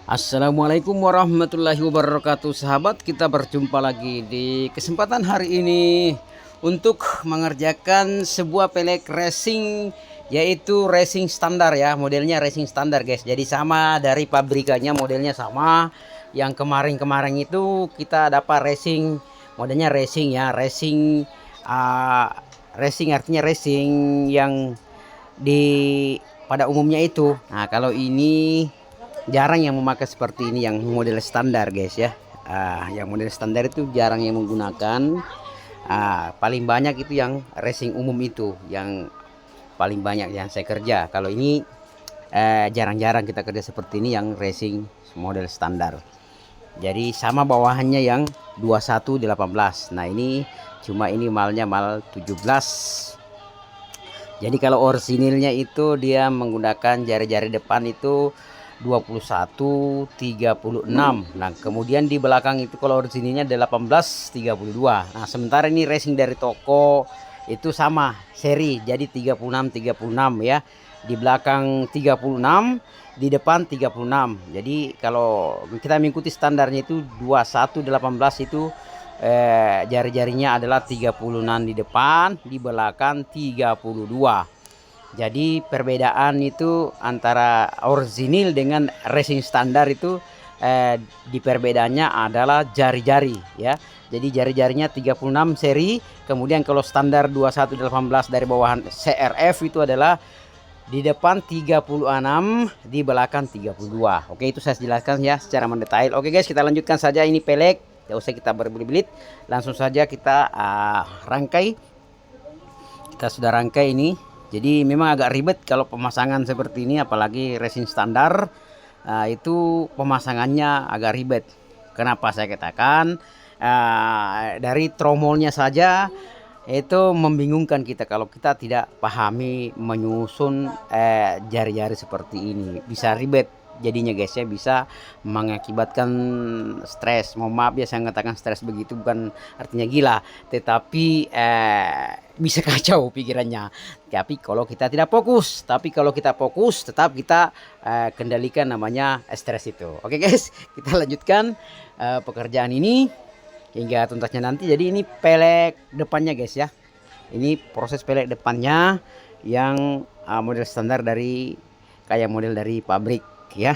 Assalamualaikum warahmatullahi wabarakatuh, sahabat. Kita berjumpa lagi di kesempatan hari ini untuk mengerjakan sebuah pelek racing, yaitu racing standar ya. Modelnya racing standar guys, jadi sama dari pabrikannya, modelnya sama. Yang kemarin-kemarin itu kita dapat racing, modelnya racing ya, racing racing artinya racing yang di pada umumnya itu. Nah, kalau ini jarang yang memakai seperti ini, yang model standar guys ya. Yang model standar itu jarang yang menggunakan. Paling banyak itu yang racing umum itu yang paling banyak yang saya kerja. Kalau ini jarang-jarang kita kerja seperti ini, yang racing model standar. Jadi sama bawahannya yang 21 18. Nah, ini cuma ini malnya mal 17. Jadi kalau orisinilnya itu dia menggunakan jari-jari depan itu 21 36. Nah, kemudian di belakang itu kalau orisinilnya 18 32. Nah, sementara ini racing dari toko itu sama seri, jadi 36 36 ya. Di belakang 36, di depan 36. Jadi kalau kita mengikuti standarnya itu 21 18 itu jari-jarinya adalah 36 di depan, di belakang 32. Jadi perbedaan itu antara orisinil dengan racing standar itu di perbedaannya adalah jari-jari ya. Jadi jari-jarinya 36 seri, kemudian kalau standar 21 18 dari bawahan CRF itu adalah di depan 36, di belakang 32. Oke, itu saya jelaskan ya secara mendetail. Oke guys, kita lanjutkan saja ini pelek. Tidak usah kita berbelit-belit, langsung saja kita rangkai. Kita sudah rangkai ini. Jadi memang agak ribet kalau pemasangan seperti ini, apalagi racing standar. Itu pemasangannya agak ribet. Kenapa saya katakan? Dari tromolnya saja itu membingungkan kita kalau kita tidak pahami menyusun jari-jari seperti ini. Bisa ribet jadinya guys ya, bisa mengakibatkan stres. Mohon maaf ya saya mengatakan stres begitu, bukan artinya gila, tetapi bisa kacau pikirannya. Tapi kalau kita tidak fokus, tetap kita kendalikan namanya stres itu. Oke guys, kita lanjutkan pekerjaan ini hingga tuntasnya nanti. Jadi ini pelek depannya guys ya. Ini proses pelek depannya yang model standar dari kayak model dari pabrik ya.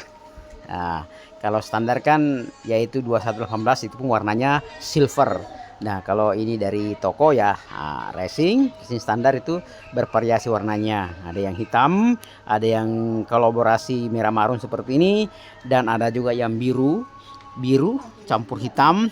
Kalau standar kan yaitu 2118, itu pun warnanya silver. Nah, kalau ini dari toko ya racing standar itu bervariasi warnanya. Ada yang hitam, ada yang kolaborasi merah marun seperti ini, dan ada juga yang biru campur hitam.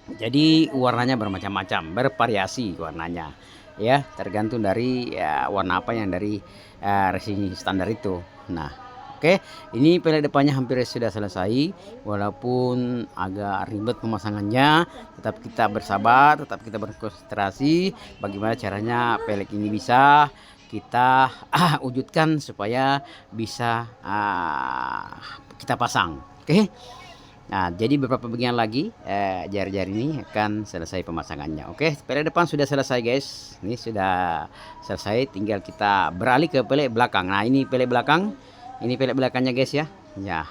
Jadi warnanya bermacam-macam, bervariasi warnanya ya, tergantung dari warna apa yang dari racing standar itu. Nah, oke, ini pelek depannya hampir sudah selesai. Walaupun agak ribet pemasangannya, tetap kita bersabar, tetap kita berkonsentrasi bagaimana caranya pelek ini bisa kita wujudkan supaya bisa kita pasang. Oke. Nah, jadi beberapa bagian lagi jari-jari ini akan selesai pemasangannya. Oke, pelek depan sudah selesai guys. Ini sudah selesai, tinggal kita beralih ke pelek belakang. Nah, ini pelek belakang. Ini pelek belakangnya guys ya. Ya,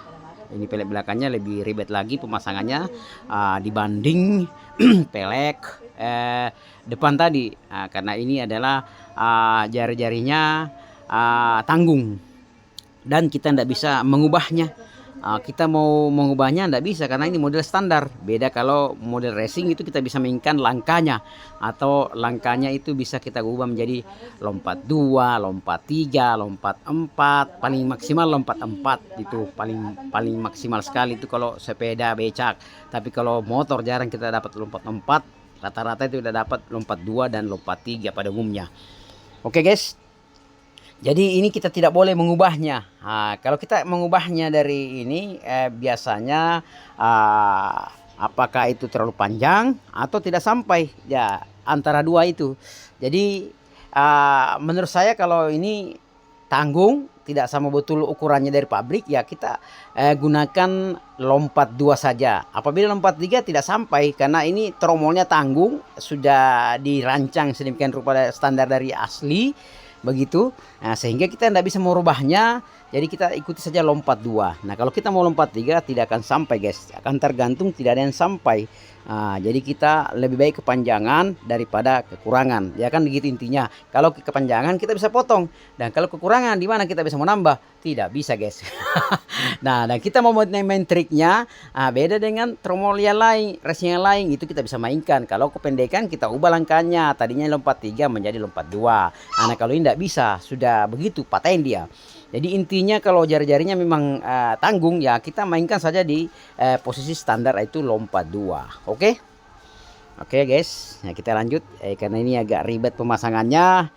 ini pelek belakangnya lebih ribet lagi pemasangannya dibanding pelek depan tadi. Karena ini adalah jari-jarinya tanggung dan kita tidak bisa mengubahnya. Kita mau mengubahnya tidak bisa karena ini model standar. Beda kalau model racing itu kita bisa mainkan langkahnya, atau langkahnya itu bisa kita ubah menjadi lompat 2, lompat 3, lompat 4, paling maksimal lompat 4. Itu paling maksimal sekali itu kalau sepeda becak. Tapi kalau motor jarang kita dapat lompat 4. Rata-rata itu udah dapat lompat 2 dan lompat 3 pada umumnya. Oke guys. Jadi ini kita tidak boleh mengubahnya. Kalau kita mengubahnya dari ini biasanya apakah itu terlalu panjang atau tidak sampai ya, antara dua itu. Jadi menurut saya kalau ini tanggung, tidak sama betul ukurannya dari pabrik ya, kita gunakan lompat 2 saja. Apabila lompat 3 tidak sampai, karena ini tromolnya tanggung, sudah dirancang sedemikian rupa standar dari asli. begitu. Nah, sehingga kita tidak bisa merubahnya, jadi kita ikuti saja lompat 2. Nah, kalau kita mau lompat 3 tidak akan sampai guys, akan tergantung, tidak ada yang sampai. Nah, jadi kita lebih baik kepanjangan daripada kekurangan, ya kan begitu intinya. Kalau kepanjangan kita bisa potong, dan kalau kekurangan di mana kita bisa menambah, tidak bisa guys. Nah, dan kita mau main triknya, beda dengan tromol yang lain, racing yang lain, itu kita bisa mainkan. Kalau kependekan kita ubah langkahnya, tadinya lompat 3 menjadi lompat 2. Nah, kalau ini tidak bisa, sudah begitu patahin dia. Jadi intinya kalau jari-jarinya memang tanggung, ya kita mainkan saja di posisi standar, yaitu lompat 2. Oke? Oke guys, nah kita lanjut karena ini agak ribet pemasangannya.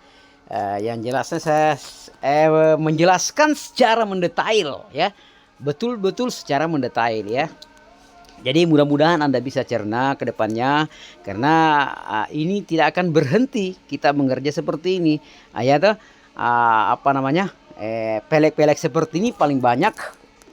Yang jelasnya saya menjelaskan secara mendetail ya, betul-betul secara mendetail ya. Jadi mudah-mudahan Anda bisa cerna ke depannya, karena ini tidak akan berhenti kita mengerja seperti ini. Ya toh, apa namanya, pelek-pelek seperti ini paling banyak,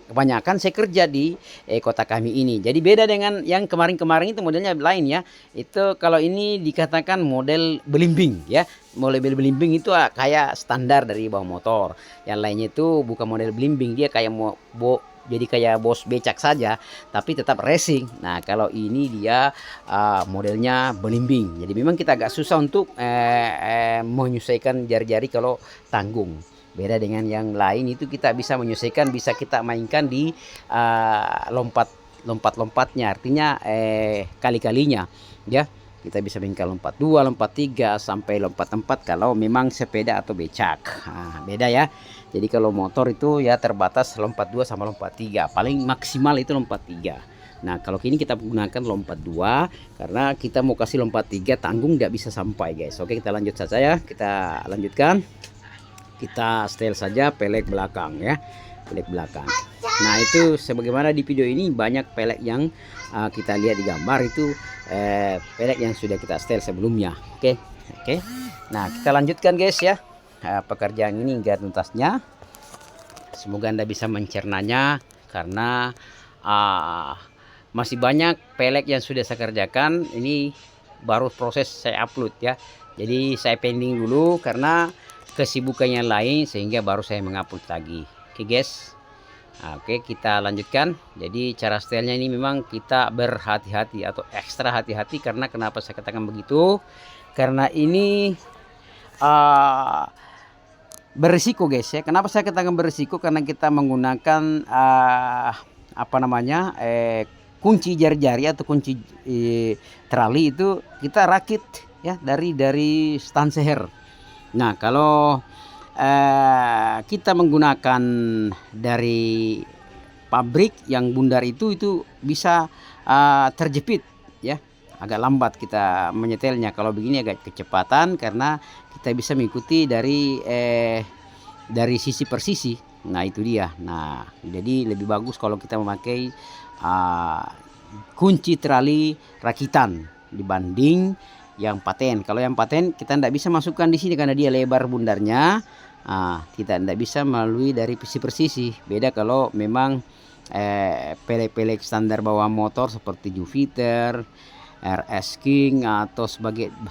kebanyakan saya kerja di kota kami ini. Jadi beda dengan yang kemarin-kemarin itu modelnya lain ya. Itu kalau ini dikatakan model belimbing ya. Model belimbing itu kayak standar dari bawah motor. Yang lainnya itu bukan model belimbing, dia kayak jadi kayak bos becak saja, tapi tetap racing. Nah, kalau ini dia modelnya belimbing. Jadi memang kita agak susah untuk menyesuaikan jari-jari kalau tanggung. Beda dengan yang lain, itu kita bisa menyesuaikan, bisa kita mainkan di lompat-lompatnya, artinya kali-kalinya ya. Kita bisa mainkan lompat 2, lompat 3 sampai lompat 4 kalau memang sepeda atau becak. Nah, beda ya. Jadi kalau motor itu ya terbatas lompat 2 sama lompat 3. Paling maksimal itu lompat 3. Nah, kalau kini kita gunakan lompat 2 karena kita mau kasih lompat 3 tanggung tidak bisa sampai guys. Oke, kita lanjut saja ya. Kita lanjutkan. Kita setel saja pelek belakang ya, pelek belakang. Nah, itu sebagaimana di video ini banyak pelek yang kita lihat di gambar itu pelek yang sudah kita setel sebelumnya. Oke. Nah, kita lanjutkan guys ya, pekerjaan ini hingga tuntasnya. Semoga Anda bisa mencernanya, karena masih banyak pelek yang sudah saya kerjakan. Ini baru proses saya upload ya, jadi saya pending dulu karena kesibukannya lain, sehingga baru saya mengupload lagi. Oke guys. Oke, kita lanjutkan. Jadi cara stylenya ini memang kita berhati-hati atau ekstra hati-hati. Karena kenapa saya katakan begitu, karena ini berisiko guys ya. Kenapa saya katakan berisiko, karena kita menggunakan apa namanya, kunci jari-jari atau kunci trali itu kita rakit ya dari stanseher. Nah, kalau kita menggunakan dari pabrik yang bundar itu bisa terjepit ya, agak lambat kita menyetelnya. Kalau begini agak kecepatan, karena kita bisa mengikuti dari sisi per sisi. Nah, itu dia. Nah, jadi lebih bagus kalau kita memakai kunci trali rakitan dibanding yang paten. Kalau yang paten kita tidak bisa masukkan di sini karena dia lebar bundarnya. Kita tidak bisa melalui dari sisi per sisi. Beda kalau memang pelek-pelek standar bawah motor seperti Jupiter, RS King atau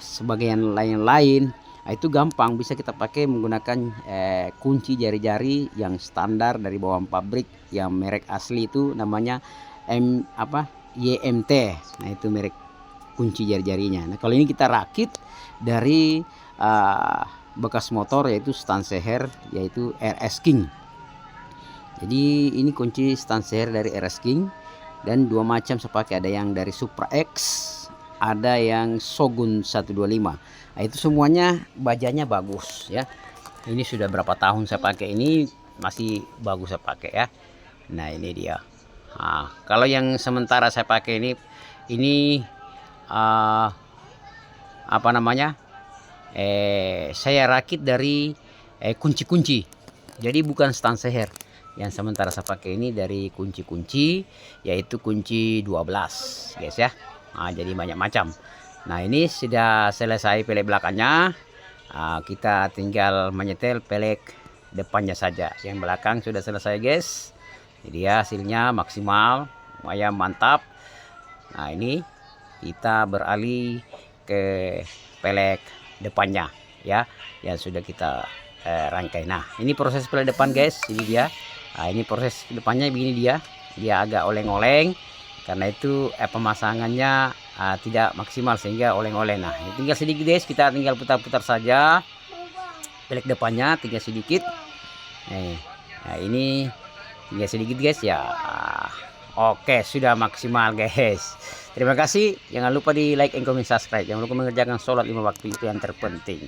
sebagian lain-lain. Itu gampang, bisa kita pakai menggunakan kunci jari-jari yang standar dari bawah pabrik, yang merek asli itu namanya YMT. Nah, itu merek kunci jari-jarinya. Nah, kalau ini kita rakit dari bekas motor, yaitu stanseher, yaitu RS King. Jadi ini kunci stanseher dari RS King, dan dua macam saya pakai, ada yang dari Supra X, ada yang Shogun 125. Nah, itu semuanya bajanya bagus ya. Ini sudah berapa tahun saya pakai, ini masih bagus saya pakai ya. Nah, ini dia. Nah, kalau yang sementara saya pakai ini apa namanya, saya rakit dari kunci-kunci, jadi bukan stanseher. Yang sementara saya pakai ini dari kunci-kunci, yaitu kunci 12 guys ya. Nah, jadi banyak macam. Nah, ini sudah selesai pelek belakangnya. Kita tinggal menyetel pelek depannya saja. Yang belakang sudah selesai guys. Jadi ya, hasilnya maksimal, lumayan mantap. Nah, ini kita beralih ke pelek depannya ya, yang sudah kita rangkai. Nah, ini proses pelek depan guys, ini dia. Nah, ini proses depannya begini dia agak oleng-oleng karena itu pemasangannya tidak maksimal sehingga oleng-oleng. Nah, ini tinggal sedikit guys, kita tinggal putar-putar saja pelek depannya, tinggal sedikit. Nah, ini tinggal sedikit guys ya. Oke, sudah maksimal guys. Terima kasih. Jangan lupa di like and comment, subscribe. Jangan lupa mengerjakan sholat 5 waktu, itu yang terpenting.